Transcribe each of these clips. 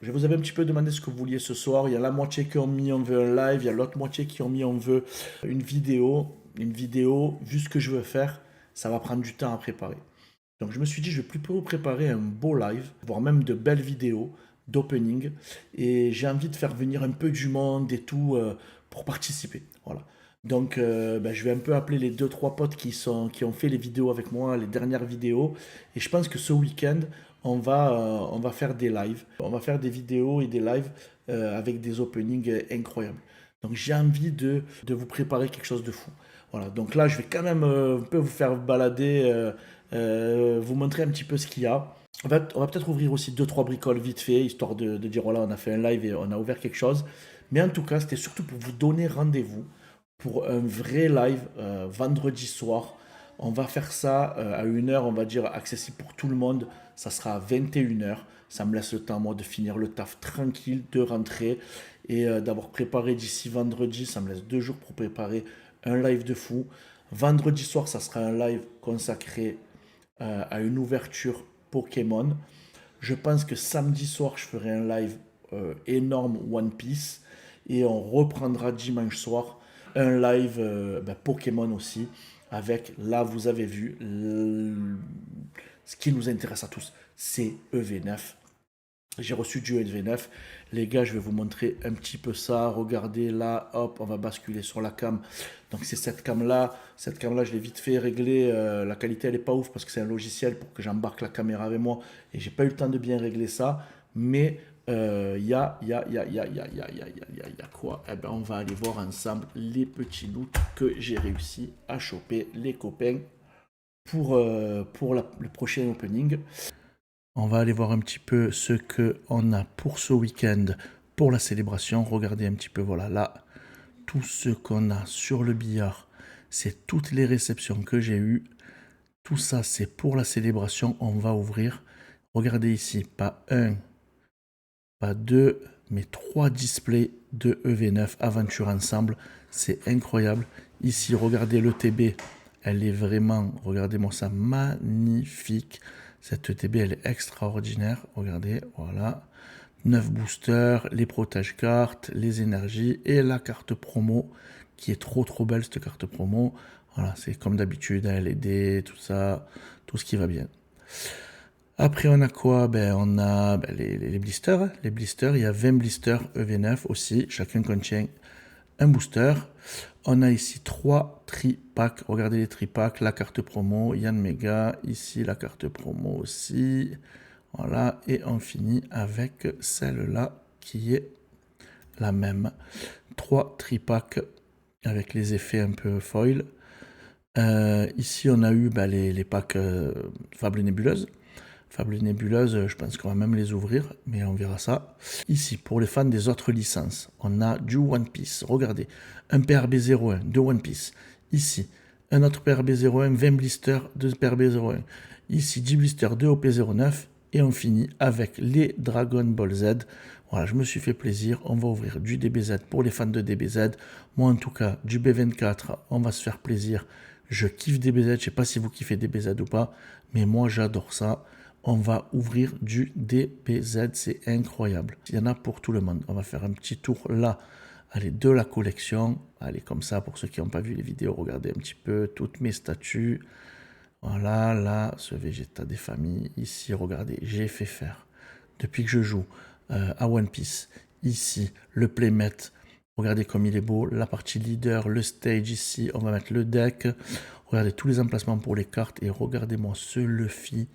Je vous avais un petit peu demandé ce que vous vouliez ce soir. Il y a la moitié qui ont mis on veut un live, il y a l'autre moitié qui ont mis on veut une vidéo. Une vidéo, vu ce que je veux faire, ça va prendre du temps à préparer. Donc je me suis dit, je vais plutôt préparer un beau live, voire même de belles vidéos d'opening. Et j'ai envie de faire venir un peu du monde et tout pour participer. Voilà. Donc je vais un peu appeler les deux trois potes qui ont fait les vidéos avec moi, les dernières vidéos. Et je pense que ce week-end, on va faire des lives. On va faire des vidéos et des lives avec des openings incroyables. Donc j'ai envie de vous préparer quelque chose de fou. Voilà, donc là je vais quand même un peu vous faire balader, vous montrer un petit peu ce qu'il y a. On va peut-être ouvrir aussi deux trois bricoles vite fait, histoire de dire voilà, on a fait un live et on a ouvert quelque chose. Mais en tout cas, c'était surtout pour vous donner rendez-vous pour un vrai live vendredi soir. On va faire ça à une heure, on va dire, accessible pour tout le monde. Ça sera à 21 h. Ça me laisse le temps, moi, de finir le taf tranquille, de rentrer et d'avoir préparé d'ici vendredi. Ça me laisse 2 jours pour préparer un live de fou. Vendredi soir, ça sera un live consacré à une ouverture Pokémon. Je pense que samedi soir, je ferai un live énorme One Piece. Et on reprendra dimanche soir un live Pokémon aussi. Avec, là, vous avez vu, ce qui nous intéresse à tous, c'est EV9. J'ai reçu du EV9. Les gars, je vais vous montrer un petit peu ça. Regardez là, hop, on va basculer sur la cam. Donc c'est cette cam là. Cette cam là, je l'ai vite fait régler. La qualité, elle est pas ouf parce que c'est un logiciel pour que j'embarque la caméra avec moi. Et j'ai pas eu le temps de bien régler ça. Mais il y a quoi? Eh ben, on va aller voir ensemble les petits loots que j'ai réussi à choper, les copains, pour le prochain opening. On va aller voir un petit peu ce qu'on a pour ce week-end, pour la célébration. Regardez un petit peu, voilà, là, tout ce qu'on a sur le billard, c'est toutes les réceptions que j'ai eues. Tout ça, c'est pour la célébration. On va ouvrir. Regardez ici, pas un, pas deux, mais trois displays de EV9 Aventure Ensemble. C'est incroyable. Ici, regardez le TB. Elle est vraiment, regardez-moi ça, magnifique. Cette ETB, elle est extraordinaire. Regardez, voilà. 9 boosters, les protège cartes, les énergies et la carte promo qui est trop belle cette carte promo. Voilà, c'est comme d'habitude, LED, tout ça, tout ce qui va bien. Après, on a quoi? Ben, on a les blisters. Les blisters, il y a 20 blisters EV9 aussi. Chacun contient un booster. On a ici 3 tri-packs. Regardez les tri-packs, la carte promo, Yann Mega. Ici, la carte promo aussi. Voilà, et on finit avec celle-là qui est la même. 3 tri-packs avec les effets un peu foil. Ici, on a eu les packs Fable et Nébuleuse. Fable et Nébuleuse, je pense qu'on va même les ouvrir, mais on verra ça. Ici, pour les fans des autres licences, on a du One Piece. Regardez, un PRB01 de One Piece. Ici, un autre PRB01, 20 blisters de PRB01. Ici, 10 blisters de OP09. Et on finit avec les Dragon Ball Z. Voilà, je me suis fait plaisir. On va ouvrir du DBZ pour les fans de DBZ. Moi, en tout cas, du B24, on va se faire plaisir. Je kiffe DBZ. Je ne sais pas si vous kiffez DBZ ou pas, mais moi, j'adore ça. On va ouvrir du DBZ, c'est incroyable. Il y en a pour tout le monde. On va faire un petit tour là, allez, de la collection. Allez, comme ça, pour ceux qui n'ont pas vu les vidéos, regardez un petit peu toutes mes statues. Voilà, là, ce Vegeta des familles. Ici, regardez, j'ai fait faire, depuis que je joue à One Piece, ici, le playmat. Regardez comme il est beau. La partie leader, le stage ici, on va mettre le deck. Regardez tous les emplacements pour les cartes. Et regardez-moi ce Luffy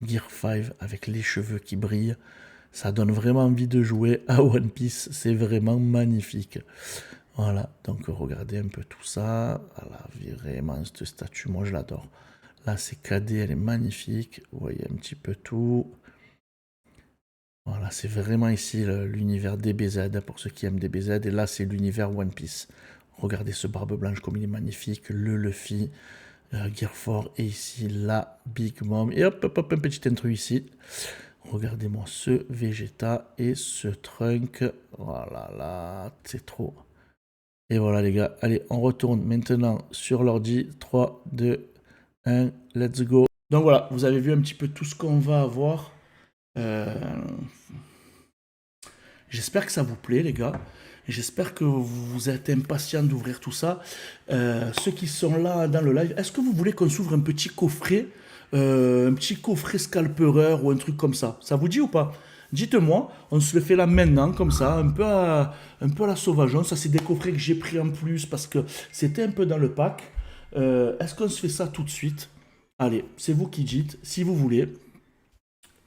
Gear 5 avec les cheveux qui brillent. Ça donne vraiment envie de jouer à One Piece. C'est vraiment magnifique. Voilà, donc regardez un peu tout ça. Voilà, vraiment, cette statue, moi je l'adore. Là, c'est KD, elle est magnifique. Vous voyez un petit peu tout. Voilà, c'est vraiment ici l'univers DBZ, pour ceux qui aiment DBZ. Et là, c'est l'univers One Piece. Regardez ce barbe blanche comme il est magnifique. Le Luffy, Gear 4. Et ici, la Big Mom. Et hop, hop, hop, un petit intrus ici. Regardez-moi ce Vegeta et ce Trunk. Voilà, là, c'est trop. Et voilà, les gars. Allez, on retourne maintenant sur l'ordi. 3, 2, 1, let's go. Donc voilà, vous avez vu un petit peu tout ce qu'on va avoir. Euh, J'espère que ça vous plaît, les gars. J'espère que vous êtes impatients d'ouvrir tout ça. Ceux qui sont là dans le live, est-ce que vous voulez qu'on s'ouvre un petit coffret scalpereur ou un truc comme ça? Ça vous dit ou pas? Dites-moi, on se le fait là maintenant, comme ça, un peu à la sauvageon. Ça, c'est des coffrets que j'ai pris en plus parce que c'était un peu dans le pack. Est-ce qu'on se fait ça tout de suite? Allez, c'est vous qui dites, si vous voulez.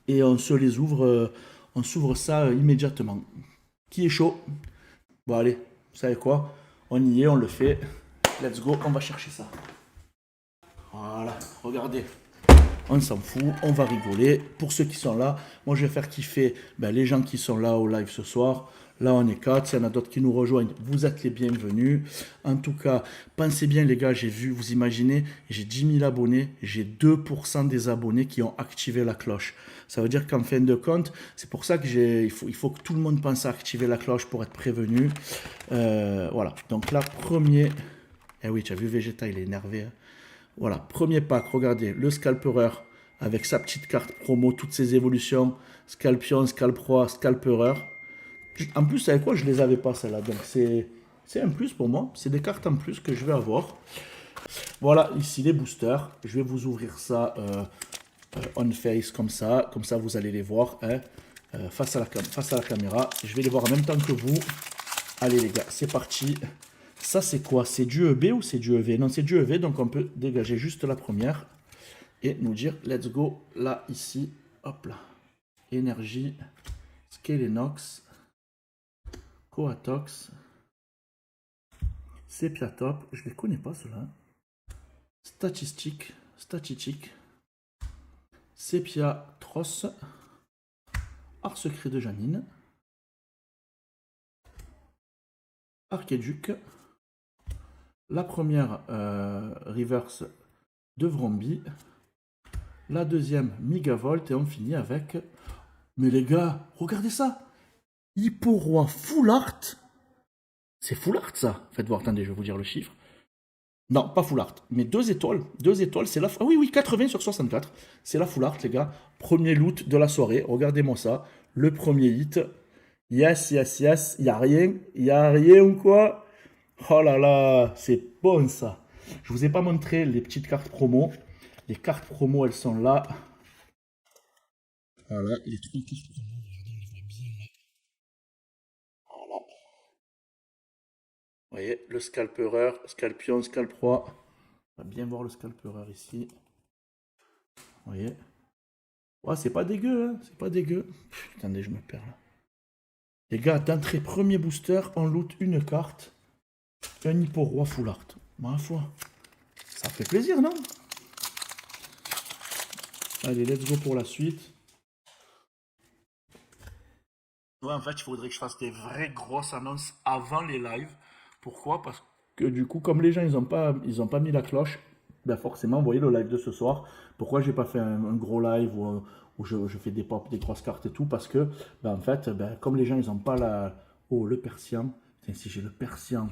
Et on se les ouvre, on s'ouvre ça immédiatement. Qui est chaud? Bon, allez, vous savez quoi? On y est, on le fait. Let's go, on va chercher ça. Voilà, regardez. On s'en fout, on va rigoler. Pour ceux qui sont là, moi je vais faire kiffer les gens qui sont là au live ce soir. Là on est 4, s'il y en a d'autres qui nous rejoignent, vous êtes les bienvenus. En tout cas, pensez bien les gars, j'ai vu, vous imaginez, j'ai 10 000 abonnés, j'ai 2% des abonnés qui ont activé la cloche. Ça veut dire qu'en fin de compte, c'est pour ça que il faut que tout le monde pense à activer la cloche pour être prévenu. Voilà, donc là, premier... Eh oui, tu as vu Vegeta, il est énervé. Hein. Voilà, premier pack, regardez, le Scalpereur avec sa petite carte promo, toutes ses évolutions, Scalpion, Scalproie, Scalpereur. En plus, vous savez quoi, je les avais pas celles-là, donc c'est un plus pour moi, c'est des cartes en plus que je vais avoir. Voilà, ici les boosters, je vais vous ouvrir ça on face comme ça vous allez les voir hein, face à la caméra. Je vais les voir en même temps que vous. Allez les gars, c'est parti. Ça, c'est quoi? C'est du EB ou c'est du EV? Non, c'est du EV, donc on peut dégager juste la première et nous dire let's go. Là, ici, hop là. Énergie, Skelenox, Coatox, Sepiatop. Je les connais pas, ceux-là. Statistique, Sepiatros, Art secret de Janine, Archéduc. La première reverse de Vrombi. La deuxième Megavolt. Et on finit avec... Mais les gars, regardez ça. Hipporoi Full Art. C'est Full Art ça. Faites voir, attendez, je vais vous dire le chiffre. Non, pas Full Art. Mais 2 étoiles. 2 étoiles, c'est la... Ah oui, 80 sur 64. C'est la Full Art, les gars. Premier loot de la soirée. Regardez-moi ça. Le premier hit. Yes. Il n'y a rien. Il n'y a rien ou quoi? Oh là là, c'est bon ça. Je vous ai pas montré les petites cartes promo. Les cartes promo, elles sont là. Voilà, les 3 cartes promo. Regardez, on les voit bien là. Voilà. Vous voyez, le scalpereur, scalpion, scalproie. On va bien voir le scalpereur ici. Vous voyez. Ouais, c'est pas dégueu, hein. C'est pas dégueu. Attendez, je me perds là. Les gars, d'entrée premier booster, on loot une carte. Un Hipporoi Full Art. Ma foi. Ça fait plaisir, non? Allez, let's go pour la suite. Ouais, en fait, il faudrait que je fasse des vraies grosses annonces avant les lives. Pourquoi? Parce que du coup, comme les gens, ils ont pas mis la cloche, ben forcément, vous voyez le live de ce soir. Pourquoi j'ai pas fait un gros live où je fais des pop, des grosses cartes et tout? Parce que, ben, en fait, ben, comme les gens, ils ont pas la... Oh, le Persian. Putain, si j'ai le Persian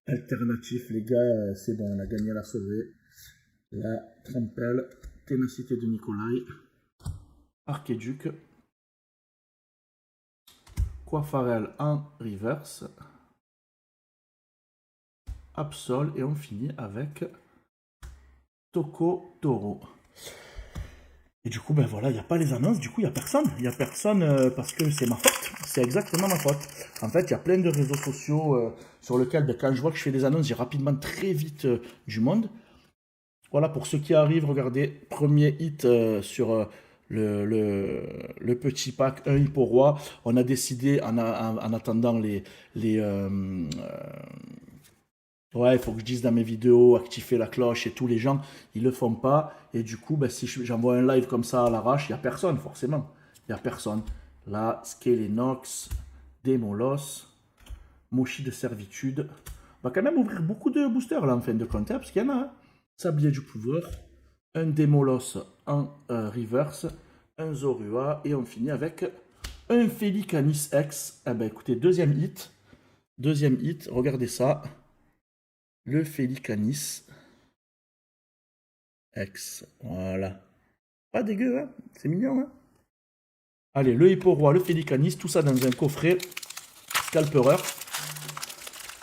alternatif, les gars, c'est bon, on a gagné la sauvée. La Trampelle, Ténacité de Nikolai, Archéduc, Coiffarel en reverse, Absol, et on finit avec Toko Toro. Et du coup, ben voilà, il n'y a pas les annonces, du coup, il n'y a personne. Il n'y a personne parce que c'est ma faute. C'est exactement ma faute. En fait, il y a plein de réseaux sociaux sur lesquels, ben, quand je vois que je fais des annonces, j'ai rapidement très vite du monde. Voilà, pour ceux qui arrivent, regardez, premier hit sur le petit pack, un Hipporoi. On a décidé, en attendant ouais, il faut que je dise dans mes vidéos, activer la cloche et tous les gens, ils le font pas. Et du coup, ben, si j'envoie un live comme ça à l'arrache, il n'y a personne, forcément. Il n'y a personne. Là, Skelenox, Demolos, Moshi de servitude. On va quand même ouvrir beaucoup de boosters là en fin de compte, hein, parce qu'il y en a. Hein. Sablier du pouvoir, un Demolos en reverse, un Zorua, et on finit avec un Felicanis X. Eh ben écoutez, deuxième hit, regardez ça. Le Felicanis X, voilà. Pas dégueu, hein? C'est mignon, hein? Allez, le Hipporoi, le Felicanis, tout ça dans un coffret. scalpereur.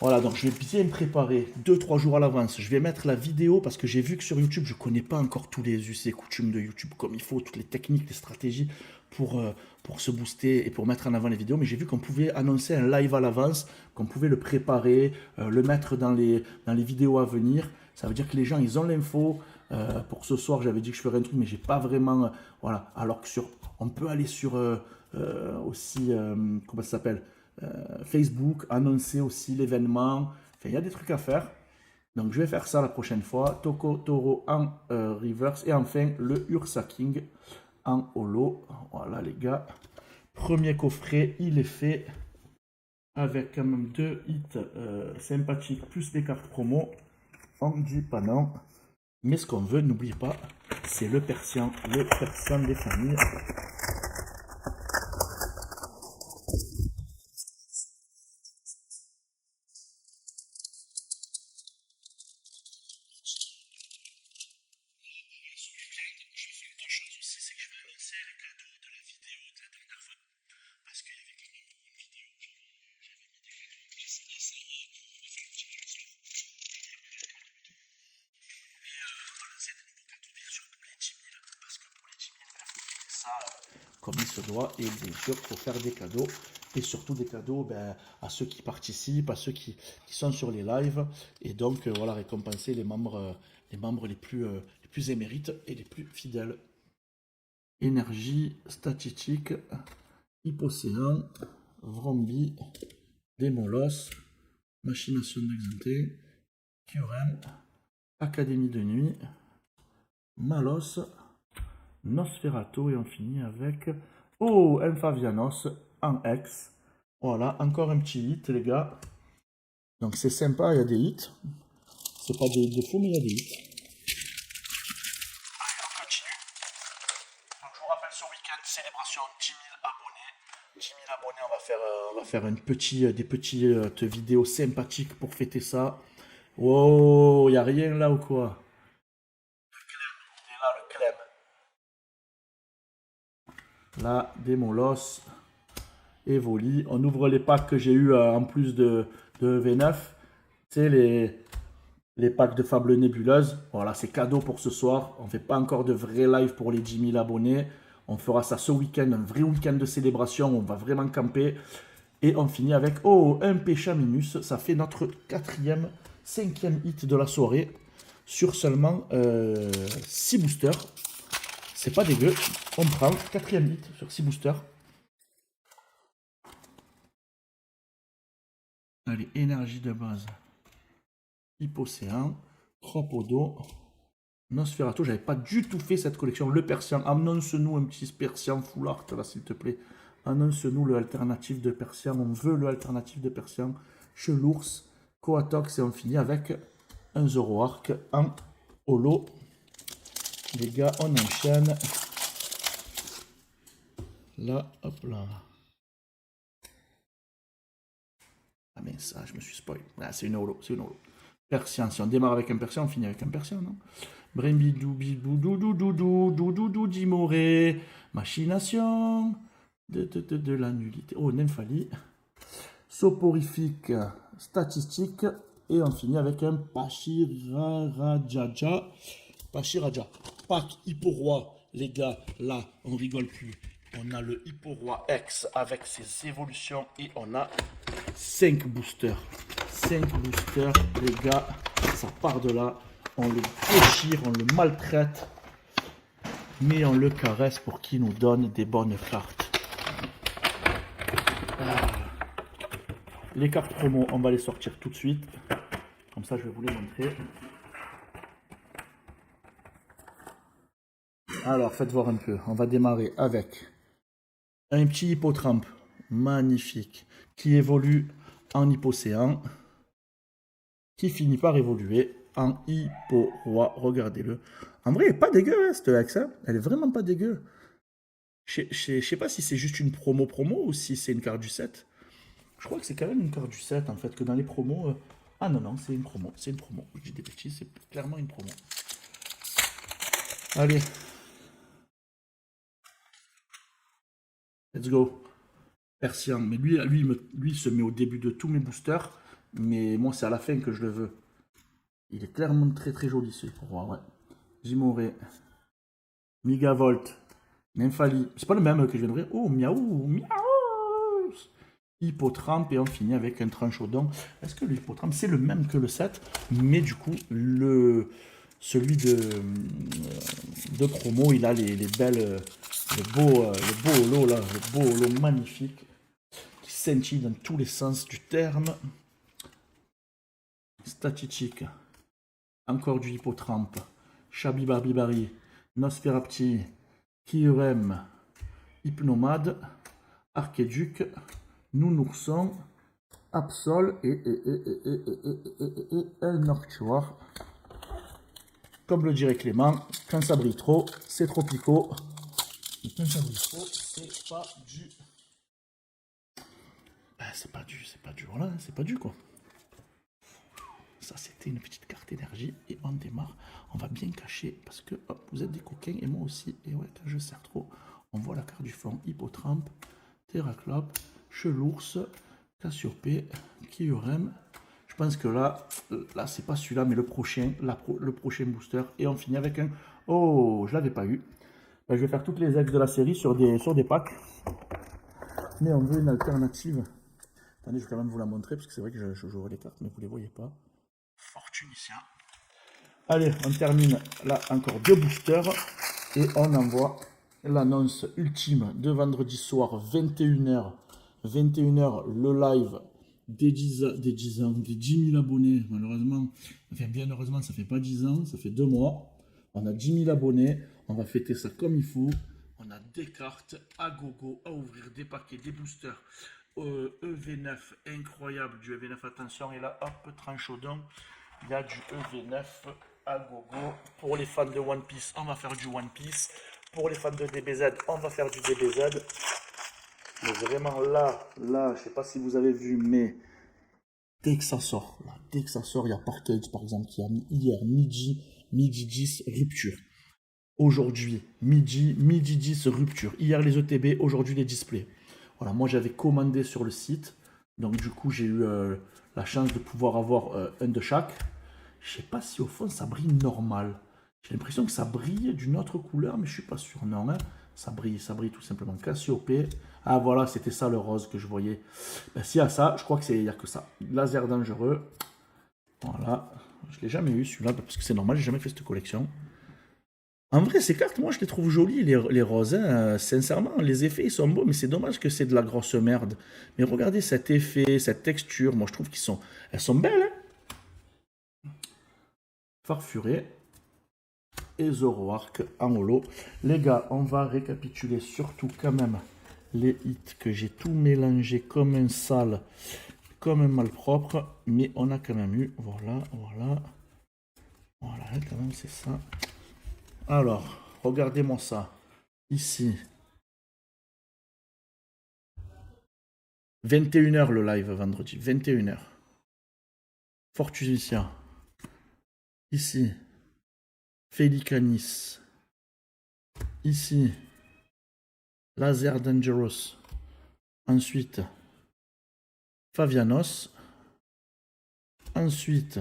Voilà, donc je vais bien me préparer 2-3 jours à l'avance. Je vais mettre la vidéo parce que j'ai vu que sur YouTube, je ne connais pas encore tous les us et coutumes de YouTube comme il faut, toutes les techniques, les stratégies pour se booster et pour mettre en avant les vidéos. Mais j'ai vu qu'on pouvait annoncer un live à l'avance, qu'on pouvait le préparer, le mettre dans les vidéos à venir. Ça veut dire que les gens, ils ont l'info. Pour ce soir, j'avais dit que je ferais un truc, mais j'ai pas vraiment... voilà, alors que on peut aller sur aussi... comment ça s'appelle Facebook, annoncer aussi l'événement. Enfin, il y a des trucs à faire. Donc, je vais faire ça la prochaine fois. Toko Toro en reverse. Et enfin, le Ursa King en holo. Voilà, les gars. Premier coffret, il est fait. Avec quand même 2 hits sympathiques, plus les cartes promo. On ne dit pas non. Mais ce qu'on veut, n'oubliez pas, c'est le persian des familles. Comme il se doit, et bien sûr, il faut faire des cadeaux, et surtout des cadeaux à ceux qui participent, à ceux qui sont sur les lives, et donc voilà, récompenser les membres les plus émérites et les plus fidèles. Énergie, statistique, Hypocéan, Vrombi, Démolos, Machination d'Exanté, Curem, Académie de Nuit, Malos, Nosferatu, et on finit avec Emphavianos en X. Voilà, encore un petit hit, les gars. Donc c'est sympa, il y a des hits. C'est pas des hits de fou, mais il y a des hits. Allez, on continue. Donc je vous rappelle, ce week-end, célébration 10 000 abonnés. 10 000 abonnés, on va faire des petites vidéos sympathiques pour fêter ça. Wow, il n'y a rien là ou quoi? Il est là, le clem. Là, Démolos, Evoli. On ouvre les packs que j'ai eu en plus de V9. Tu sais, les packs de Fable Nébuleuse. Voilà, c'est cadeau pour ce soir. On ne fait pas encore de vrai live pour les 10 000 abonnés. On fera ça ce week-end, un vrai week-end de célébration. On va vraiment camper. Et on finit avec un Péchaminus. Ça fait notre 5e hit de la soirée sur seulement 6 boosters. C'est pas dégueu. On prend 4e hit sur 6 boosters. Allez, énergie de base. Hypocéan, Cropodo, Nosferatu. J'avais pas du tout fait cette collection. Le Persian, annonce-nous un petit Persian full art là, s'il te plaît. Annonce-nous le alternatif de Persian. On veut le alternatif de Persian. Chelours, Coatox, et on finit avec un Zoroark en holo. Les gars, on enchaîne. Là, hop là. Ah mais ça, je me suis spoil. Ah, c'est une holo, c'est une holo. Persian, si on démarre avec un Persian, on finit avec un Persian, non? Brembidou, Dimoré, Machination, de la nullité. Oh, Nymphali. Soporifique, statistique. Et on finit avec un Pachiraja. Pachiraja. Pack Hippo-Roi, les gars, là, on rigole plus. On a le Hippo-Roi X avec ses évolutions et on a 5 boosters. 5 boosters, les gars, ça part de là. On le déchire, on le maltraite, mais on le caresse pour qu'il nous donne des bonnes cartes. Les cartes promo, on va les sortir tout de suite. Comme ça, je vais vous les montrer. Alors, faites voir un peu. On va démarrer avec un petit hippotrampe magnifique qui évolue en Hypocéan, qui finit par évoluer en Hippo-Roi. Regardez-le. En vrai, elle est pas dégueu, hein, cette X. Hein. Elle est vraiment pas dégueu. Je sais pas si c'est juste une promo ou si c'est une carte du set. Je crois que c'est quand même une carte du set, en fait, que dans les promos... Ah non, non, c'est une promo. C'est une promo. Je dis des bêtises, c'est clairement une promo. Allez. Let's go. Persian. Mais lui, il se met au début de tous mes boosters. Mais moi, c'est à la fin que je le veux. Il est clairement très très joli celui pour moi, ouais. Jimoré. Megavolt. Nymphali. C'est pas le même que je viens d'ouvrir. Oh, miaou, miaou. Hippotrampe et on finit avec un tranchodon. Est-ce que le hippotrampe c'est le même que le 7, mais du coup celui de promo il a les belles le beau holo là, le beau holo magnifique qui scintille dans tous les sens du terme. Statistique. Encore du hippotrampe. Chabibarbibari. Nosferapti. Kyurem. Hypnomade. Archéduc. Nounourson. Absol et El Noctuar. Comme le dirait Clément, quand ça brille trop, c'est tropico. Et quand ça brille trop, c'est pas du. C'est pas du, voilà, c'est pas du quoi. Ça c'était une petite carte énergie et on démarre. On va bien cacher parce que hop, vous êtes des coquins et moi aussi. Et ouais, quand je serre trop, on voit la carte du fond. Hippotrampe, Terraclope, Chelours, Cassiopée, Kyurem. Je pense que là c'est pas celui-là, mais le prochain, le prochain booster. Et on finit avec un. Oh, je l'avais pas eu. Ben, je vais faire toutes les ex de la série sur des packs. Mais on veut une alternative. Attendez, je vais quand même vous la montrer parce que c'est vrai que je jouerai les cartes, mais vous les voyez pas. Fortunicien. Allez, on termine là encore 2 boosters et on envoie l'annonce ultime de vendredi soir 21h. 21h le live des 10 ans, des 10 000 abonnés. Malheureusement, enfin bien heureusement, ça fait pas 10 ans, ça fait 2 mois. On a 10 000 abonnés, on va fêter ça comme il faut. On a des cartes à gogo à ouvrir, des paquets, des boosters. EV9 incroyable, du EV9, attention, et là hop, tranchodon, il y a du EV9 à gogo. Pour les fans de One Piece, on va faire du One Piece. Pour les fans de DBZ, on va faire du DBZ. Mais vraiment là, je sais pas si vous avez vu, mais dès que ça sort, il y a Parkage par exemple qui a mis hier midi 10 rupture. Aujourd'hui, midi 10 rupture. Hier les ETB, aujourd'hui les displays. Voilà, moi j'avais commandé sur le site, donc du coup j'ai eu la chance de pouvoir avoir un de chaque. Je sais pas si au fond ça brille normal. J'ai l'impression que ça brille d'une autre couleur, mais je suis pas sûr. Non, hein, ça brille tout simplement. Cassiopée. Ah voilà, c'était ça le rose que je voyais. Ben, s'il y a ça, je crois qu'il n'y a que ça. Laser dangereux. Voilà. Je l'ai jamais eu celui-là, parce que c'est normal, j'ai jamais fait cette collection. En vrai, ces cartes, moi, je les trouve jolies, les roses. Hein. Sincèrement, les effets, ils sont beaux, mais c'est dommage que c'est de la grosse merde. Mais regardez cet effet, cette texture, moi, je trouve elles sont belles. Hein. Farfuré et Zoroark en holo. Les gars, on va récapituler surtout quand même les hits que j'ai tout mélangé comme un sale, comme un malpropre. Mais on a quand même eu, voilà, quand même, c'est ça. Alors, regardez-moi ça. Ici. 21h le live vendredi. 21h. Fortunicien. Ici. Félicanis. Ici. Laser Dangerous. Ensuite. Favianos. Ensuite.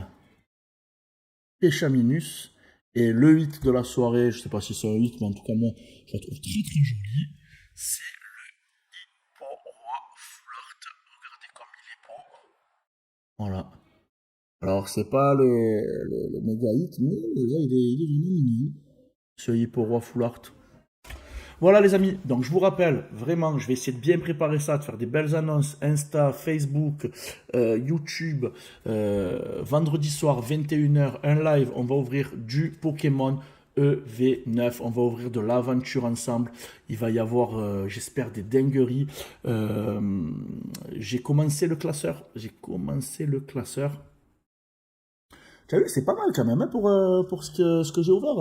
Péchaminus. Et le hit de la soirée, je ne sais pas si c'est un hit, mais en tout cas, moi, je la trouve très très jolie. C'est le Hippo-Roi Foulard. Regardez comme il est beau. Voilà. Alors, c'est pas le méga hit, mais là, il est vraiment mignon. Ce Hippo-Roi Foulard. Voilà les amis, donc je vous rappelle, vraiment, je vais essayer de bien préparer ça, de faire des belles annonces, Insta, Facebook, YouTube, vendredi soir, 21h, un live, on va ouvrir du Pokémon EV9, on va ouvrir de l'aventure ensemble, il va y avoir, j'espère, des dingueries. J'ai commencé le classeur, T'as vu, c'est pas mal quand même hein, pour ce que j'ai ouvert.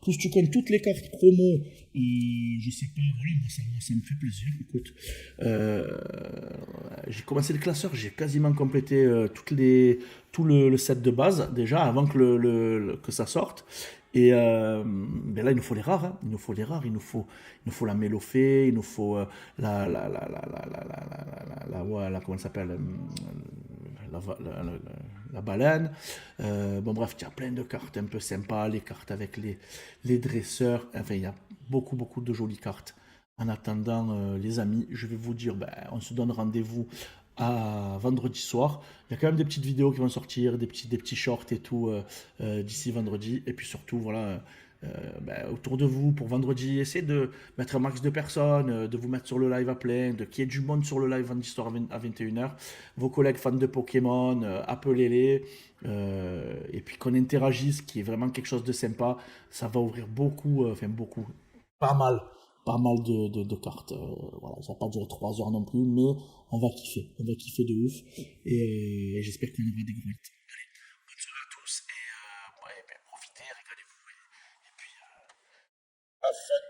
Plus tu comptes toutes les cartes promo, je sais pas, voilà, ça me fait plaisir. Écoute, j'ai commencé le classeur, j'ai quasiment complété tout le set de base déjà avant que ça sorte. Et ben là, il nous faut les rares, hein. Il nous faut les rares, il nous faut la Mélofée, il nous faut ouais, comment elle s'appelle la baleine. Bon, bref, il y a plein de cartes un peu sympas, les cartes avec les dresseurs. Enfin, il y a beaucoup, beaucoup de jolies cartes. En attendant, les amis, je vais vous dire, ben, on se donne rendez-vous à vendredi soir. Il y a quand même des petites vidéos qui vont sortir, des petits shorts et tout d'ici vendredi. Et puis surtout, voilà, ben, autour de vous pour vendredi, essayez de mettre un max de personnes, de vous mettre sur le live à plein, de qu'il y ait du monde sur le live vendredi soir à 21h. Vos collègues fans de Pokémon, appelez-les. Et puis qu'on interagisse, qui est vraiment quelque chose de sympa. Ça va ouvrir beaucoup, enfin beaucoup, pas mal, pas mal de cartes. Voilà, ça va pas durer 3 heures non plus, mais on va kiffer de ouf. Et j'espère qu'on aura des gros hits. Bonne soirée à tous et ouais, ben, profitez, régalez-vous. Et puis, have fun